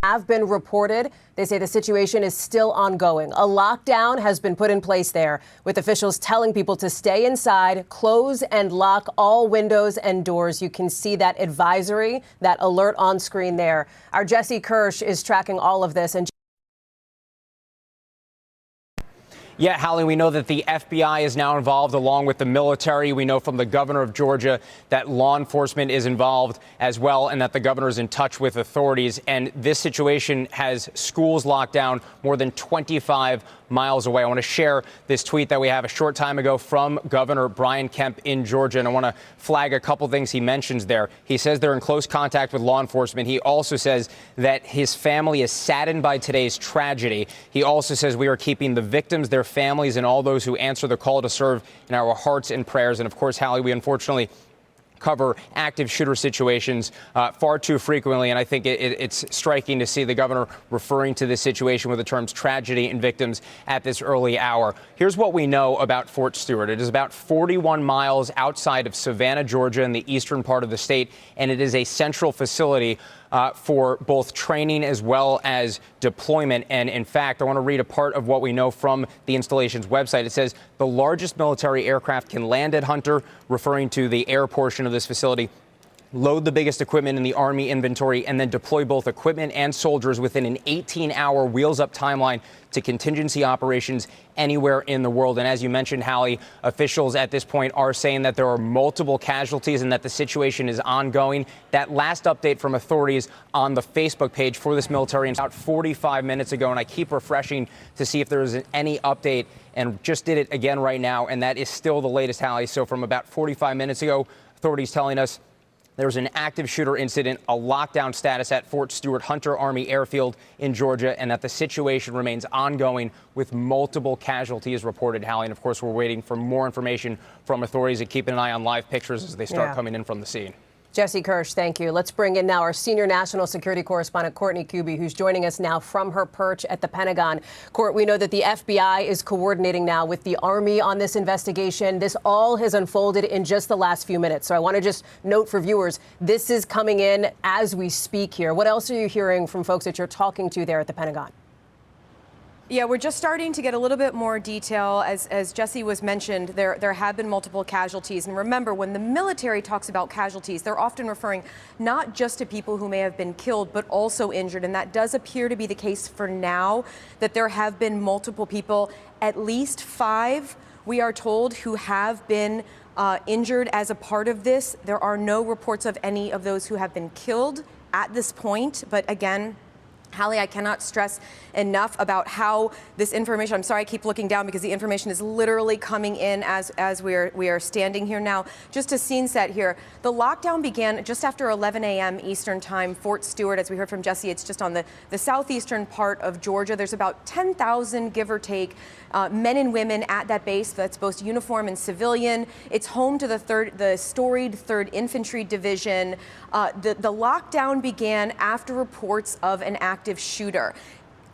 have been reported. They say the situation is still ongoing. A lockdown has been put in place there, with officials telling people to stay inside, close and lock all windows and doors. You can see that advisory, that alert on screen there. Our Jesse Kirsch is tracking all of this. And yeah, Hallie, we know that the FBI is now involved along with the military. We know from the governor of Georgia that law enforcement is involved as well, and that the governor is in touch with authorities. And this situation has schools locked down more than 25 miles away. I want to share this tweet that we have a short time ago from Governor Brian Kemp in Georgia, and I want to flag a couple things he mentions there. He says they're in close contact with law enforcement. He also says that his family is saddened by today's tragedy. He also says we are keeping the victims, their families, and all those who answer the call to serve in our hearts and prayers. And of course, Hallie, we unfortunately cover active shooter situations far too frequently, and I think it's striking to see the governor referring to this situation with the terms tragedy and victims at this early hour. Here's what we know about Fort Stewart. It is about 41 miles outside of Savannah, Georgia, in the eastern part of the state, and it is a central facility for both training as well as deployment. And in fact, I want to read a part of what we know from the installation's website. It says the largest military aircraft can land at Hunter, referring to the air portion of this facility, load the biggest equipment in the Army inventory, and then deploy both equipment and soldiers within an 18-hour wheels-up timeline to contingency operations anywhere in the world. And as you mentioned, Hallie, officials at this point are saying that there are multiple casualties and that the situation is ongoing. That last update from authorities on the Facebook page for this military about 45 minutes ago, and I keep refreshing to see if there is any update, and just did it again right now, and that is still the latest, Hallie. So from about 45 minutes ago, authorities telling us there was an active shooter incident, a lockdown status at Fort Stewart Hunter Army Airfield in Georgia, and that the situation remains ongoing with multiple casualties reported, Hallie. And of course, we're waiting for more information from authorities and keeping an eye on live pictures as they start coming in from the scene. Jesse Kirsch, thank you. Let's bring in now our senior national security correspondent, Courtney Kuby, who's joining us now from her perch at the Pentagon. Court, we know that the FBI is coordinating now with the Army on this investigation. This all has unfolded in just the last few minutes. So I want to just note for viewers, this is coming in as we speak here. What else are you hearing from folks that you're talking to there at the Pentagon? Yeah, we're just starting to get a little bit more detail. As Jesse was mentioned, there have been multiple casualties. And remember, when the military talks about casualties, they're often referring not just to people who may have been killed, but also injured. And that does appear to be the case for now, that there have been multiple people, at least 5, we are told, who have been injured as a part of this. There are no reports of any of those who have been killed at this point. But again, Hallie, I cannot stress enough about how this information, I'm sorry I keep looking down because the information is literally coming in as we are standing here now. Just a scene set here. The lockdown began just after 11 a.m. Eastern time. Fort Stewart, as we heard from Jesse, it's just on the southeastern part of Georgia. There's about 10,000, give or take, men and women at that base. That's both uniform and civilian. It's home to the storied 3rd Infantry Division. The lockdown began after reports of an active shooter.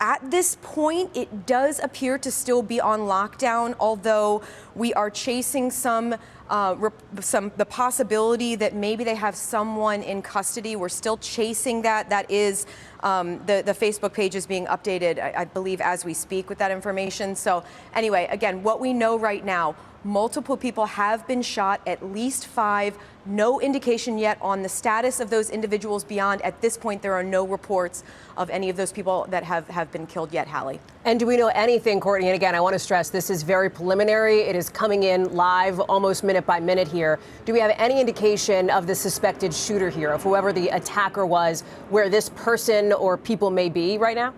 At this point, it does appear to still be on lockdown, although we are chasing the possibility that maybe they have someone in custody. We're still chasing that. That is the Facebook page is being updated, I believe, as we speak with that information. So anyway, again, what we know right now, multiple people have been shot, at least 5. No indication yet on the status of those individuals beyond. At this point, there are no reports of any of those people that have been killed yet, Hallie. And do we know anything, Courtney? And again, I want to stress this is very preliminary. It is coming in live, almost minute by minute here. Do we have any indication of the suspected shooter here, of whoever the attacker was, where this person or people may be right now?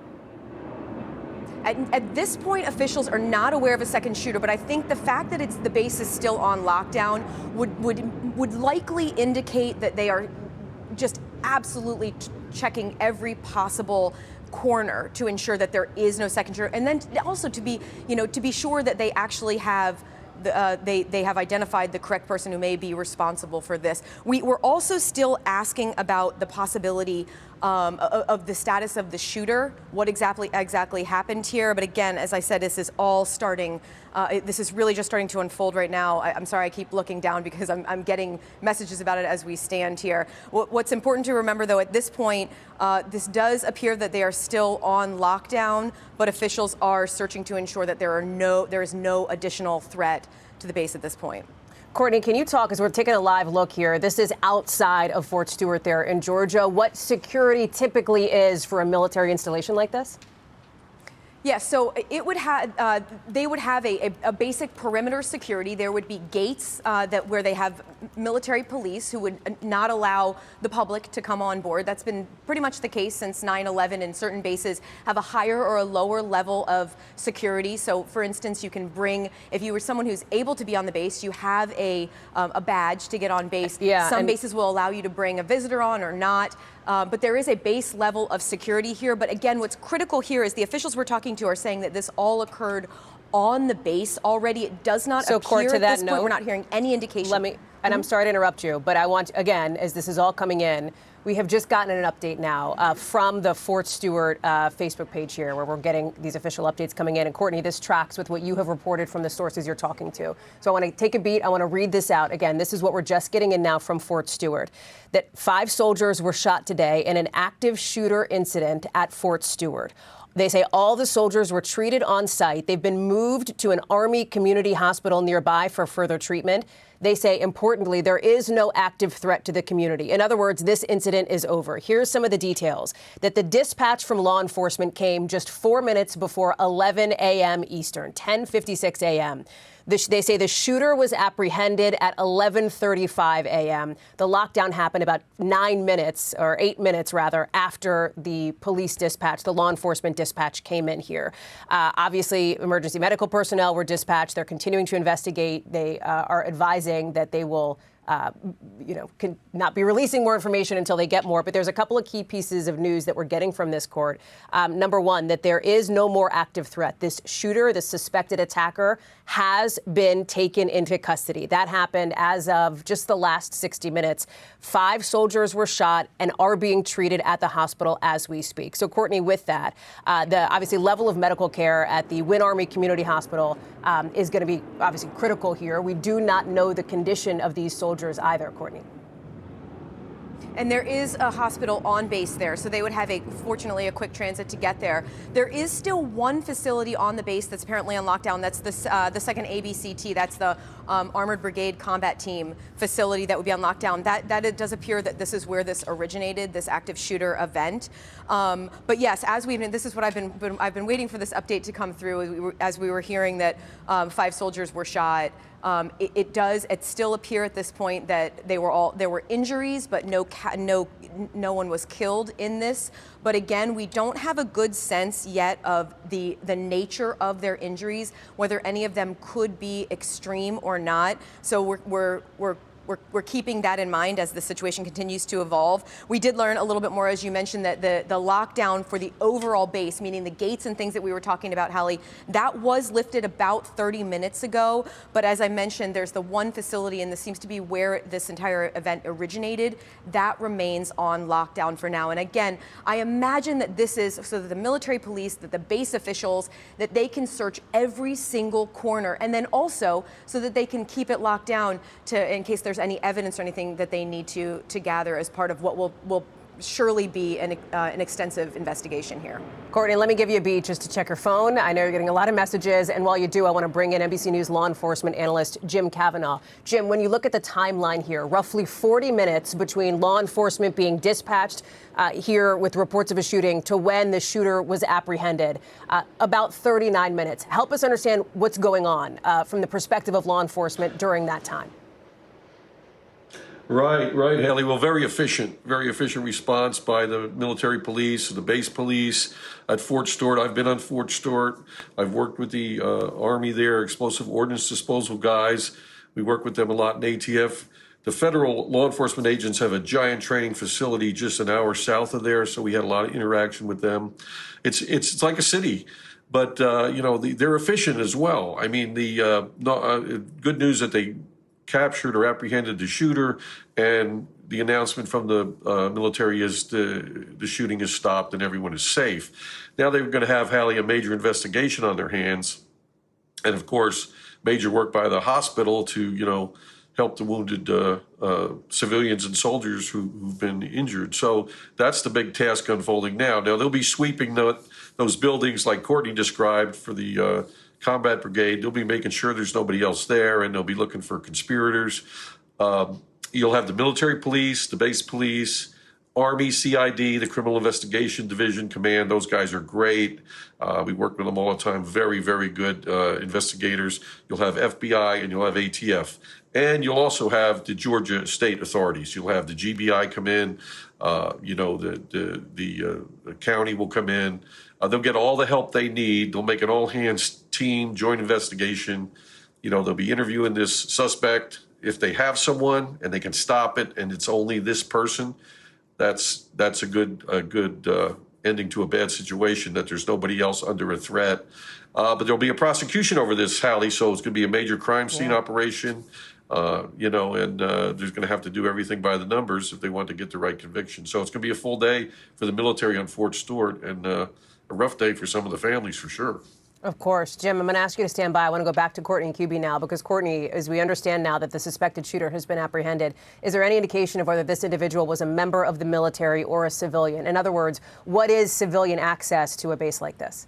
At this point, officials are not aware of a second shooter, but I think the fact that the base is still on lockdown would likely indicate that they are just absolutely checking every possible corner to ensure that there is no second shooter, and then also to be sure that they actually have they have identified the correct person who may be responsible for this. We're also still asking about the possibility of the status of the shooter, what exactly happened here. But again, as I said, this is all starting. This is really just starting to unfold right now. I'm sorry, I keep looking down because I'm getting messages about it as we stand here. What's important to remember, though, at this point, this does appear that they are still on lockdown, but officials are searching to ensure that there is no additional threat to the base at this point. Courtney, can you talk, as we're taking a live look here, this is outside of Fort Stewart there in Georgia, what security typically is for a military installation like this? Yes, so it would have they would have a basic perimeter security. There would be gates where they have military police who would not allow the public to come on board. That's been pretty much the case since 9/11, and certain bases have a higher or a lower level of security. So, for instance, you can bring, if you were someone who's able to be on the base, you have a badge to get on base. Yeah, some bases will allow you to bring a visitor on or not. But there is a base level of security here. But again, what's critical here is the officials we're talking to are saying that this all occurred on the base already. It does not appear at this point. We're not hearing any indication. And I'm sorry to interrupt you, but I want, again, as this is all coming in, we have just gotten an update now from the Fort Stewart Facebook page here, where we're getting these official updates coming in. And Courtney, this tracks with what you have reported from the sources you're talking to. So I want to take a beat. I want to read this out. Again, this is what we're just getting in now from Fort Stewart, that 5 soldiers were shot today in an active shooter incident at Fort Stewart. They say all the soldiers were treated on site. They've been moved to an Army community hospital nearby for further treatment. They say, importantly, there is no active threat to the community. In other words, this incident is over. Here's some of the details. That the dispatch from law enforcement came just 4 minutes before 11 a.m. Eastern, 10:56 a.m. They say the shooter was apprehended at 11:35 a.m. The lockdown happened about 9 minutes, or 8 minutes rather, after the police dispatch, the law enforcement dispatch came in here. Obviously, emergency medical personnel were dispatched. They're continuing to investigate. They are advising that they will can not be releasing more information until they get more. But there's a couple of key pieces of news that we're getting from this court. Number one, that there is no more active threat. This shooter, the suspected attacker, has been taken into custody. That happened as of just the last 60 minutes. 5 soldiers were shot and are being treated at the hospital as we speak. So, Courtney, with that, the obviously level of medical care at the Wynn Army Community Hospital is going to be obviously critical here. We do not know the condition of these soldiers either, Courtney. And there is a hospital on base there, so they would have fortunately a quick transit to get there. There is still one facility on the base that's apparently on lockdown. That's the 2nd ABCT. That's the Armored Brigade Combat Team facility that would be on lockdown. That it does appear that this is where this originated, this active shooter event. But yes, this is what I've been waiting for this update to come through as we were hearing that 5 soldiers were shot. It still appear at this point that there were injuries, but no one was killed in this. But again, we don't have a good sense yet of the nature of their injuries, whether any of them could be extreme or not. So we're keeping that in mind as the situation continues to evolve. We did learn a little bit more, as you mentioned, that the lockdown for the overall base, meaning the gates and things that we were talking about, Hallie, that was lifted about 30 minutes ago. But as I mentioned, there's the one facility, and this seems to be where this entire event originated, that remains on lockdown for now. And again, I imagine that this is so that the military police, that the base officials, that they can search every single corner, and then also so that they can keep it locked down in case there's any evidence or anything that they need to gather as part of what will surely be an extensive investigation here. Courtney, let me give you a beat just to check your phone. I know you're getting a lot of messages, and while you do, I want to bring in NBC News law enforcement analyst Jim Kavanaugh. Jim, when you look at the timeline here, roughly 40 minutes between law enforcement being dispatched here with reports of a shooting to when the shooter was apprehended, about 39 minutes. Help us understand what's going on from the perspective of law enforcement during that time. Right, Haley. Well, very efficient response by the military police, the base police at Fort Stewart. I've been on Fort Stewart. I've worked with the Army there, explosive ordnance disposal guys. We work with them a lot in ATF. The federal law enforcement agents have a giant training facility just an hour south of there, so we had a lot of interaction with them. It's like a city. But, they're efficient as well. I mean, good news that they captured or apprehended the shooter, and the announcement from the military is the shooting is stopped and everyone is safe. Now they're going to have, Hallie, a major investigation on their hands, and of course, major work by the hospital to, help the wounded civilians and soldiers who've been injured. So that's the big task unfolding now. Now they'll be sweeping those buildings like Courtney described for the combat brigade. They'll be making sure there's nobody else there, and they'll be looking for conspirators. You'll have the military police, the base police, Army, CID, the Criminal Investigation Division Command. Those guys are great. We work with them all the time. Very, very good investigators. You'll have FBI and you'll have ATF. And you'll also have the Georgia state authorities. You'll have the GBI come in. The county will come in. They'll get all the help they need. They'll make an all-hands team, joint investigation. They'll be interviewing this suspect. If they have someone and they can stop it and it's only this person, that's a good ending to a bad situation, that there's nobody else under a threat. But there'll be a prosecution over this, Hallie, so it's going to be a major crime scene operation. And there's going to have to do everything by the numbers if they want to get the right conviction. So it's going to be a full day for the military on Fort Stewart, and a rough day for some of the families for sure. Of course. Jim, I'm going to ask you to stand by. I want to go back to Courtney and QB now, because Courtney, as we understand now that the suspected shooter has been apprehended, is there any indication of whether this individual was a member of the military or a civilian? In other words, what is civilian access to a base like this?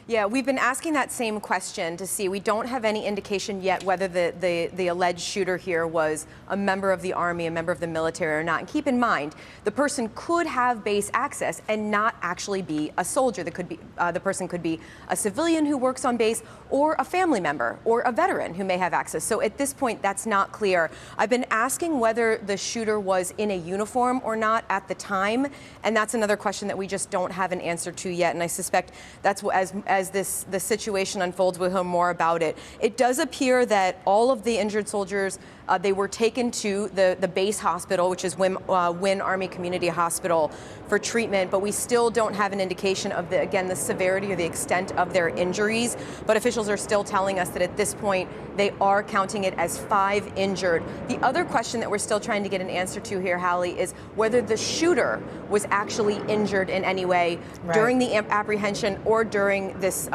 Yeah, we've been asking that same question to see. We don't have any indication yet whether the alleged shooter here was a member of the Army, a member of the military or not. And keep in mind, the person could have base access and not actually be a soldier. That could be the person could be a civilian who works on base, or a family member, or a veteran who may have access. So at this point, that's not clear. I've been asking whether the shooter was in a uniform or not at the time, and that's another question that we just don't have an answer to yet. And I suspect that's as the situation unfolds, we'll hear more about it. It does appear that all of the injured soldiers, they were taken to the base hospital, which is Wynn Army Community Hospital, for treatment, but we still don't have an indication of the severity or the extent of their injuries. But officials are still telling us that at this point, they are counting it as 5 injured. The other question that we're still trying to get an answer to here, Hallie, is whether the shooter was actually injured in any way during the apprehension or during this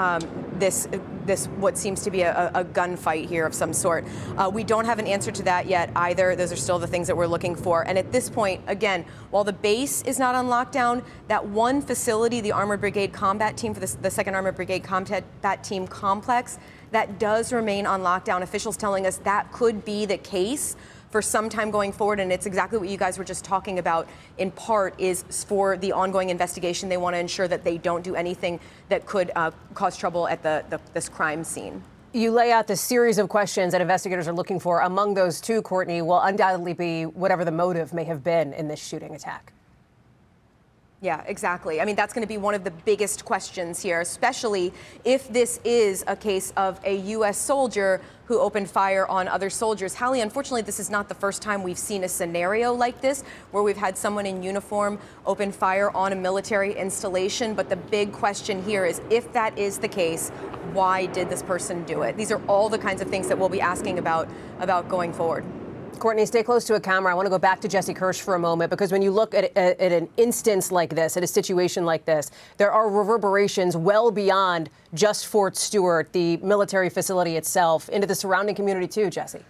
what seems to be a gunfight here of some sort. We don't have an answer to that yet either. Those are still the things that we're looking for. And at this point, again, while the base is not on lockdown, that one facility, the Armored Brigade Combat Team for the 2nd Armored Brigade Combat Team Complex, that does remain on lockdown. Officials telling us that could be the case for some time going forward, and it's exactly what you guys were just talking about. In part, is for the ongoing investigation. They want to ensure that they don't do anything that could cause trouble at this crime scene. You lay out the series of questions that investigators are looking for. Among those two, Courtney, will undoubtedly be whatever the motive may have been in this shooting attack. Yeah, exactly. I mean, that's going to be one of the biggest questions here, especially if this is a case of a U.S. soldier who opened fire on other soldiers. Hallie, unfortunately, this is not the first time we've seen a scenario like this, where we've had someone in uniform open fire on a military installation. But the big question here is, if that is the case, why did this person do it? These are all the kinds of things that we'll be asking about going forward. Courtney, stay close to a camera. I want to go back to Jesse Kirsch for a moment, because when you look at an instance like this, at a situation like this, there are reverberations well beyond just Fort Stewart, the military facility itself, into the surrounding community too, Jesse.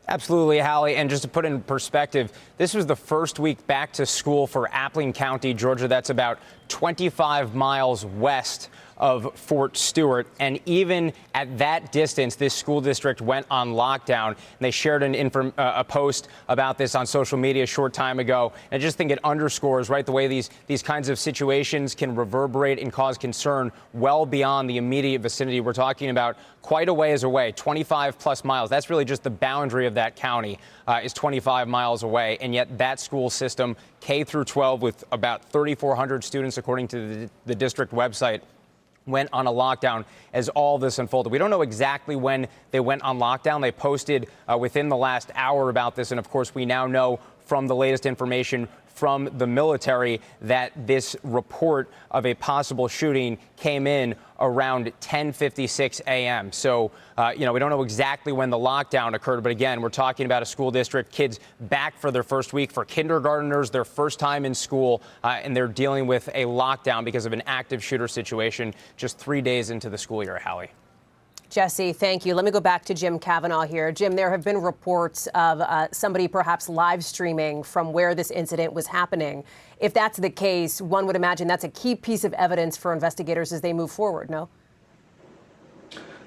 Absolutely, Hallie. And just to put in perspective, this was the first week back to school for Appling County, Georgia. That's about 25 miles west of Fort Stewart. And even at that distance, this school district went on lockdown. And they shared a post about this on social media a short time ago. And I just think it underscores, right, the way these kinds of situations can reverberate and cause concern well beyond the immediate vicinity. We're talking about quite a ways away, 25 plus miles. That's really just the boundary of that county is 25 miles away. And yet that school system, K through 12, with about 3,400 students, according to the district website, went on a lockdown as all this unfolded. We don't know exactly when they went on lockdown. They posted within the last hour about this. And of course, we now know from the latest information from the military that this report of a possible shooting came in around 10:56 a.m. So, we don't know exactly when the lockdown occurred, but again, we're talking about a school district, kids back for their first week, for kindergartners, their first time in school, and they're dealing with a lockdown because of an active shooter situation just 3 days into the school year, Hallie. Jesse, thank you. Let me go back to Jim Kavanaugh here. Jim, there have been reports of somebody perhaps live streaming from where this incident was happening. If that's the case, one would imagine that's a key piece of evidence for investigators as they move forward, no?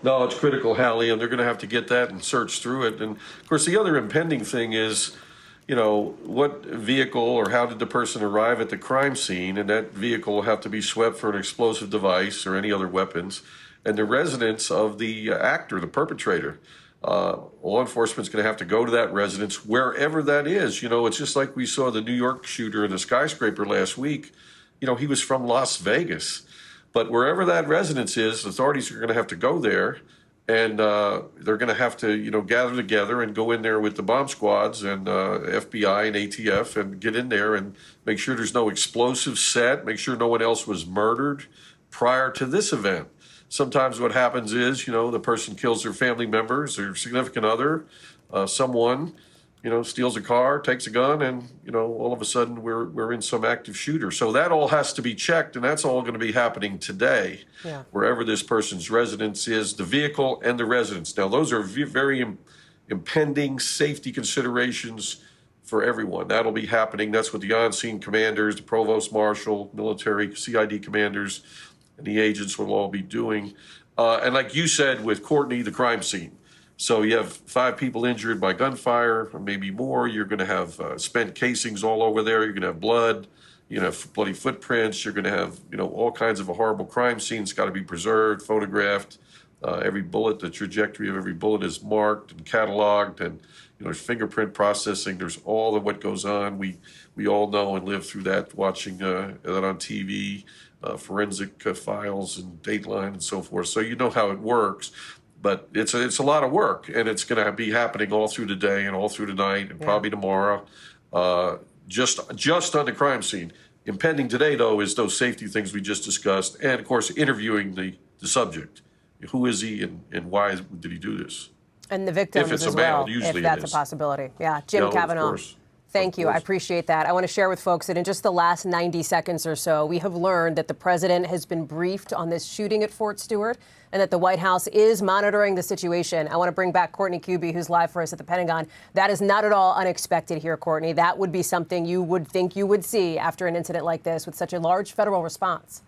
No, it's critical, Hallie, and they're going to have to get that and search through it. And of course, the other impending thing is, what vehicle or how did the person arrive at the crime scene? And that vehicle will have to be swept for an explosive device or any other weapons. And the residence of the actor, the perpetrator. Law enforcement's going to have to go to that residence, wherever that is. It's just like we saw the New York shooter in the skyscraper last week. He was from Las Vegas. But wherever that residence is, authorities are going to have to go there. And they're going to have to, gather together and go in there with the bomb squads and FBI and ATF and get in there and make sure there's no explosives set, make sure no one else was murdered prior to this event. Sometimes what happens is, the person kills their family members, their significant other, someone, steals a car, takes a gun, and, all of a sudden we're in some active shooter. So that all has to be checked, and that's all going to be happening today, wherever this person's residence is, the vehicle and the residence. Now, those are very impending safety considerations for everyone. That'll be happening. That's what the on-scene commanders, the provost marshal, military, CID commanders, and the agents will all be doing. And like you said with Courtney, the crime scene. So you have 5 people injured by gunfire, or maybe more. You're going to have spent casings all over there. You're going to have blood. You're going to have bloody footprints. You're going to have, all kinds of a horrible crime scene. It's got to be preserved, photographed. Every bullet, the trajectory of every bullet is marked and cataloged. And, there's fingerprint processing. There's all of what goes on. We all know and live through that, watching that on TV. Forensic files and Dateline and so forth. So you know how it works, but it's a lot of work, and it's going to be happening all through the day and all through the night and probably tomorrow, just on the crime scene. Impending today, though, is those safety things we just discussed, and of course interviewing the subject. Who is he and why did he do this? And the victims if it's as a male, well, usually if that's it is. A possibility. Yeah, Jim Kavanaugh. Thank you. I appreciate that. I want to share with folks that in just the last 90 seconds or so, we have learned that the president has been briefed on this shooting at Fort Stewart and that the White House is monitoring the situation. I want to bring back Courtney Kuby, who's live for us at the Pentagon. That is not at all unexpected here, Courtney. That would be something you would think you would see after an incident like this with such a large federal response.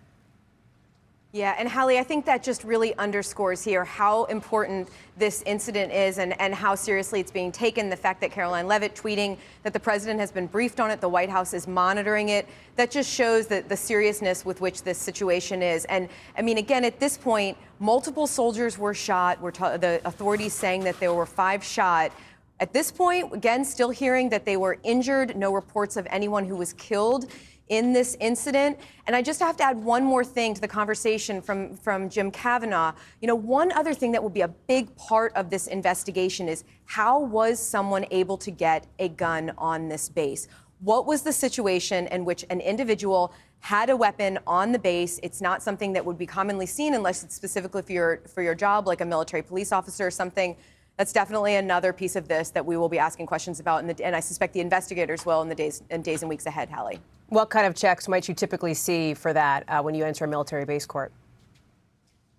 Yeah, and Hallie, I think that just really underscores here how important this incident is and how seriously it's being taken. The fact that Caroline Leavitt tweeting that the president has been briefed on it, the White House is monitoring it, that just shows the seriousness with which this situation is. And I mean, again, at this point, multiple soldiers were shot. The authorities saying that there were 5 shot. At this point, again, still hearing that they were injured, no reports of anyone who was killed in this incident. And I just have to add one more thing to the conversation from Jim Kavanaugh. One other thing that will be a big part of this investigation is how was someone able to get a gun on this base? What was the situation in which an individual had a weapon on the base? It's not something that would be commonly seen unless it's specifically for your job, like a military police officer or something. That's definitely another piece of this that we will be asking questions about, and I suspect the investigators will in the days and weeks ahead, Hallie. What kind of checks might you typically see for that when you enter a military base, Court?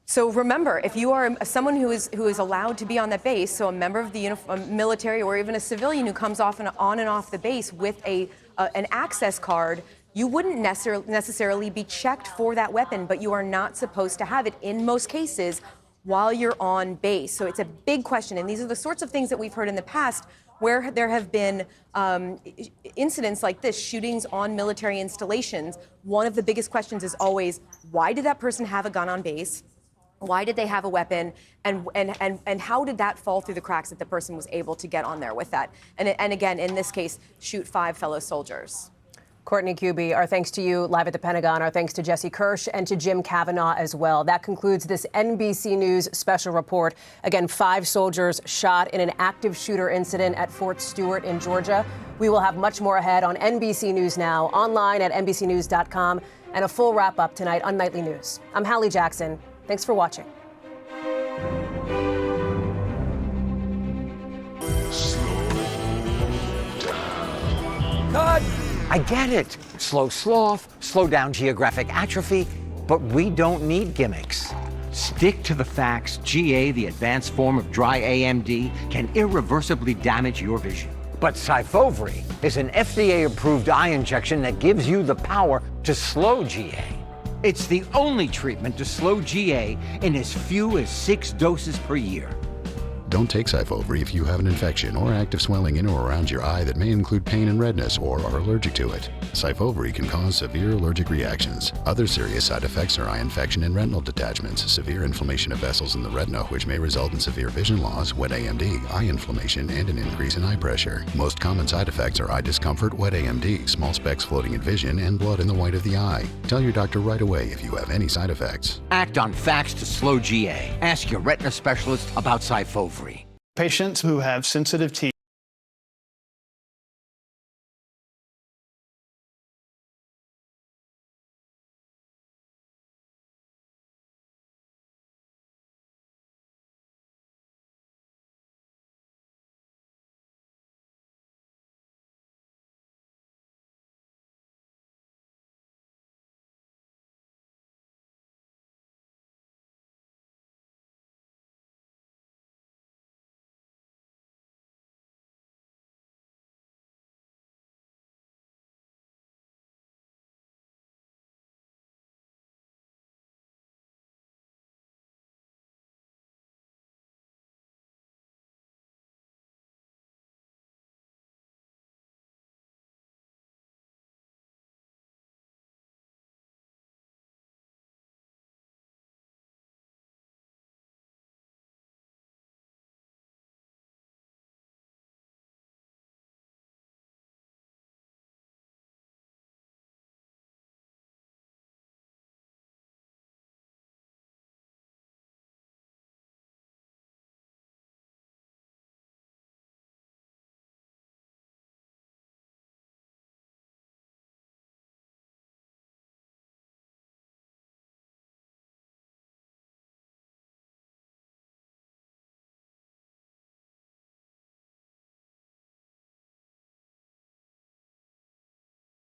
So remember, if you are someone who is allowed to be on that base, so a member of the military or even a civilian who comes on and off the base with an access card, you wouldn't necessarily be checked for that weapon, but you are not supposed to have it in most cases while you're on base. So it's a big question, and these are the sorts of things that we've heard in the past where there have been incidents like this, shootings on military installations. One of the biggest questions is always, why did that person have a gun on base? Why did they have a weapon? And how did that fall through the cracks that the person was able to get on there with that? And again, in this case, shoot 5 fellow soldiers. Courtney Kuby, our thanks to you live at the Pentagon. Our thanks to Jesse Kirsch and to Jim Kavanaugh as well. That concludes this NBC News special report. Again, 5 soldiers shot in an active shooter incident at Fort Stewart in Georgia. We will have much more ahead on NBC News Now, online at NBCnews.com, and a full wrap-up tonight on Nightly News. I'm Hallie Jackson. Thanks for watching. Cut! I get it. Slow sloth, slow down geographic atrophy, but we don't need gimmicks. Stick to the facts. GA, the advanced form of dry AMD, can irreversibly damage your vision. But Syfovre is an FDA-approved eye injection that gives you the power to slow GA. It's the only treatment to slow GA in as few as 6 doses per year. Don't take Syfovre if you have an infection or active swelling in or around your eye that may include pain and redness or are allergic to it. Syfovre can cause severe allergic reactions. Other serious side effects are eye infection and retinal detachments, severe inflammation of vessels in the retina, which may result in severe vision loss, wet AMD, eye inflammation, and an increase in eye pressure. Most common side effects are eye discomfort, wet AMD, small specks floating in vision, and blood in the white of the eye. Tell your doctor right away if you have any side effects. Act on facts to slow GA. Ask your retina specialist about Syfovre. Patients who have sensitive teeth